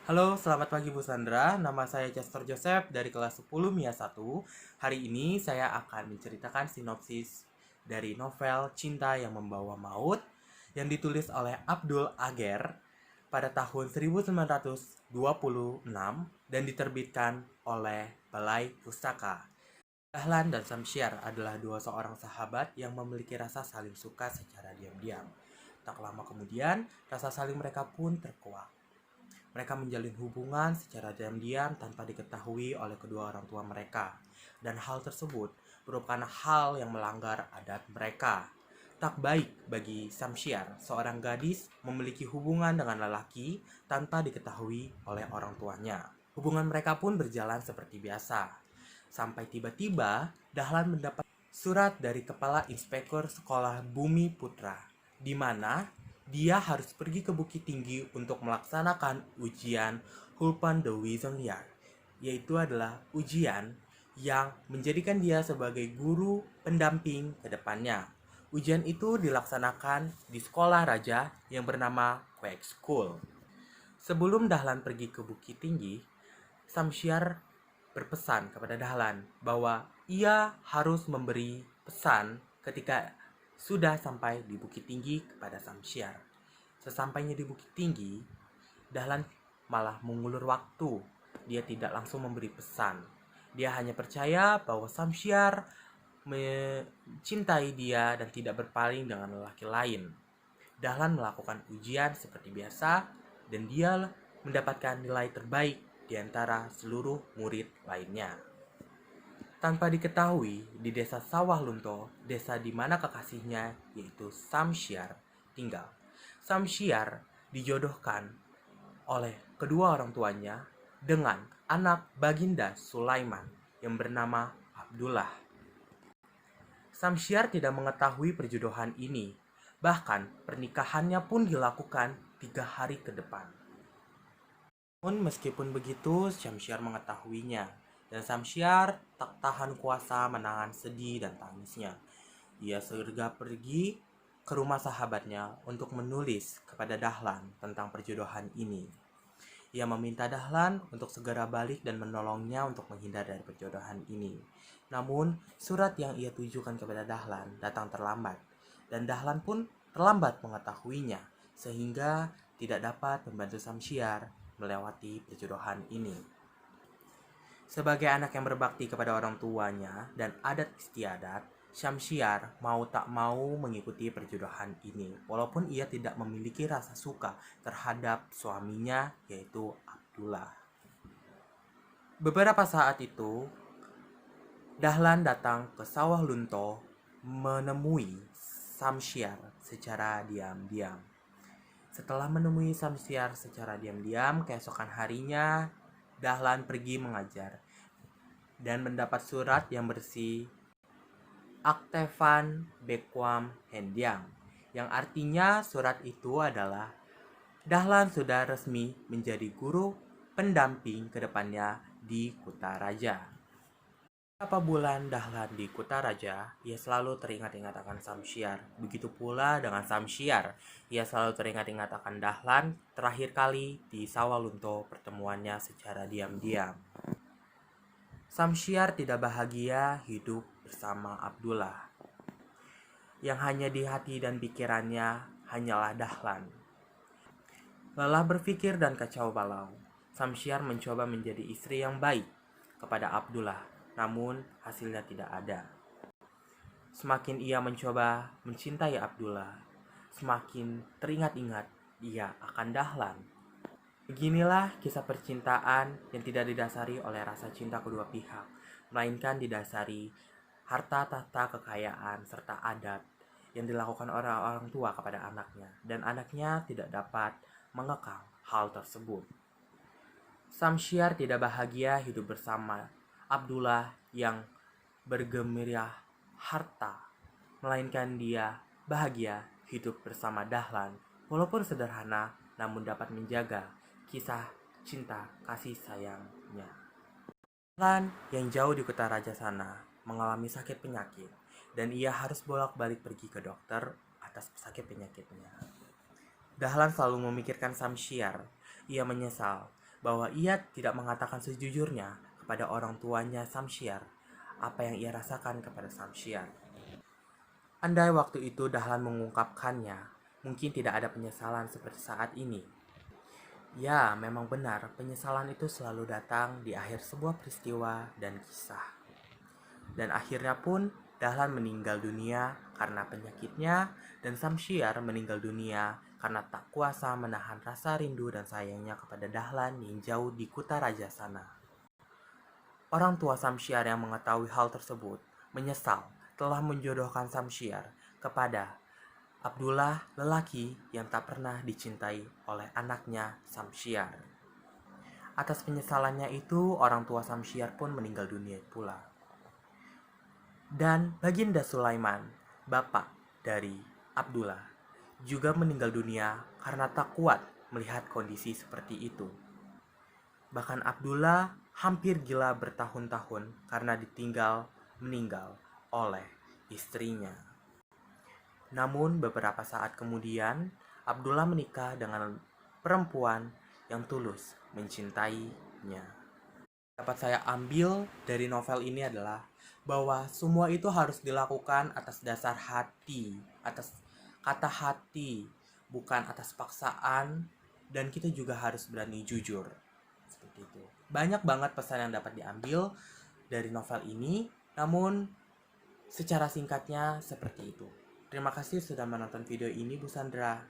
Halo, selamat pagi Bu Sandra. Nama saya Chester Joseph dari kelas 10 MIA 1. Hari ini saya akan menceritakan sinopsis dari novel Cinta yang Membawa Maut yang ditulis oleh Abdul Ager pada tahun 1926 dan diterbitkan oleh Balai Pustaka. Dahlan dan Samsyar adalah dua seorang sahabat yang memiliki rasa saling suka secara diam-diam. Tak lama kemudian, rasa saling mereka pun terkuak. Mereka menjalin hubungan secara diam-diam tanpa diketahui oleh kedua orang tua mereka. Dan hal tersebut merupakan hal yang melanggar adat mereka. Tak baik bagi Samsyar, seorang gadis memiliki hubungan dengan lelaki tanpa diketahui oleh orang tuanya. Hubungan mereka pun berjalan seperti biasa. Sampai tiba-tiba Dahlan mendapat surat dari Kepala Inspektur Sekolah Bumi Putra, di mana dia harus pergi ke Bukit Tinggi untuk melaksanakan ujian Hulpan de Wissenjahr, yaitu adalah ujian yang menjadikan dia sebagai guru pendamping ke depannya. Ujian itu dilaksanakan di sekolah raja yang bernama Quake School. Sebelum Dahlan pergi ke Bukit Tinggi, Samsyar berpesan kepada Dahlan bahwa ia harus memberi pesan ketika sudah sampai di Bukit Tinggi kepada Samsyar. Sesampainya di Bukit Tinggi, Dahlan malah mengulur waktu. Dia tidak langsung memberi pesan. Dia hanya percaya bahwa Samsyar mencintai dia dan tidak berpaling dengan lelaki lain. Dahlan melakukan ujian seperti biasa dan dia mendapatkan nilai terbaik di antara seluruh murid lainnya. Tanpa diketahui, di desa Sawah Lunto, desa di mana kekasihnya yaitu Samsyar tinggal. Samsyar dijodohkan oleh kedua orang tuanya dengan anak Baginda Sulaiman yang bernama Abdullah. Samsyar tidak mengetahui perjodohan ini. Bahkan pernikahannya pun dilakukan 3 hari ke depan. Namun meskipun begitu, Samsyar mengetahuinya. Dan Samsyar tak tahan kuasa menahan sedih dan tangisnya. Ia segera pergi ke rumah sahabatnya untuk menulis kepada Dahlan tentang perjodohan ini. Ia meminta Dahlan untuk segera balik dan menolongnya untuk menghindar dari perjodohan ini. Namun, surat yang ia tujukan kepada Dahlan datang terlambat, dan Dahlan pun terlambat mengetahuinya, sehingga tidak dapat membantu Samsyar melewati perjodohan ini. Sebagai anak yang berbakti kepada orang tuanya dan adat istiadat, Samsyar mau tak mau mengikuti perjodohan ini, walaupun ia tidak memiliki rasa suka terhadap suaminya, yaitu Abdullah. Beberapa saat itu, Dahlan datang ke Sawah Lunto menemui Samsyar secara diam-diam. Setelah menemui Samsyar secara diam-diam, keesokan harinya Dahlan pergi mengajar dan mendapat surat yang berisi Akte van Bekwam Hendiang, yang artinya surat itu adalah Dahlan sudah resmi menjadi guru pendamping kedepannya di Kutaraja. Beberapa bulan Dahlan di Kutaraja, ia selalu teringat-ingat akan Samsyar. Begitu pula dengan Samsyar, ia selalu teringat-ingat akan Dahlan terakhir kali di Sawah Lunto pertemuannya secara diam-diam. Samsyar tidak bahagia hidup bersama Abdullah. Yang hanya di hati dan pikirannya hanyalah Dahlan. Lelah berpikir dan kacau balau, Samsyar mencoba menjadi istri yang baik kepada Abdullah, namun hasilnya tidak ada. Semakin ia mencoba mencintai Abdullah, semakin teringat-ingat ia akan Dahlan. Beginilah kisah percintaan yang tidak didasari oleh rasa cinta kedua pihak, melainkan didasari harta tahta kekayaan serta adat yang dilakukan orang tua kepada anaknya, dan anaknya tidak dapat mengekang hal tersebut. Samsyar tidak bahagia hidup bersama Abdullah yang bergemirah harta, melainkan dia bahagia hidup bersama Dahlan, walaupun sederhana namun dapat menjaga kisah cinta kasih sayangnya. Dahlan yang jauh di Kutaraja sana mengalami sakit penyakit, dan ia harus bolak-balik pergi ke dokter atas sakit penyakitnya. Dahlan selalu memikirkan Samsyar. Ia menyesal bahwa ia tidak mengatakan sejujurnya kepada orang tuanya Samsyar apa yang ia rasakan kepada Samsyar. Andai waktu itu Dahlan mengungkapkannya, mungkin tidak ada penyesalan seperti saat ini. Ya, memang benar, penyesalan itu selalu datang di akhir sebuah peristiwa dan kisah. Dan akhirnya pun Dahlan meninggal dunia karena penyakitnya, dan Samsyar meninggal dunia karena tak kuasa menahan rasa rindu dan sayangnya kepada Dahlan yang jauh di Kuta Raja sana. Orang tua Samsyar yang mengetahui hal tersebut menyesal telah menjodohkan Samsyar kepada Abdullah, lelaki yang tak pernah dicintai oleh anaknya Samsyar. Atas penyesalannya itu, orang tua Samsyar pun meninggal dunia pula. Dan Baginda Sulaiman, bapak dari Abdullah, juga meninggal dunia karena tak kuat melihat kondisi seperti itu. Bahkan Abdullah hampir gila bertahun-tahun karena ditinggal meninggal oleh istrinya. Namun beberapa saat kemudian, Abdullah menikah dengan perempuan yang tulus mencintainya. Dapat saya ambil dari novel ini adalah bahwa semua itu harus dilakukan atas dasar hati, atas kata hati, bukan atas paksaan, dan kita juga harus berani jujur. Seperti itu. Banyak banget pesan yang dapat diambil dari novel ini, namun secara singkatnya seperti itu. Terima kasih sudah menonton video ini, Bu Sandra.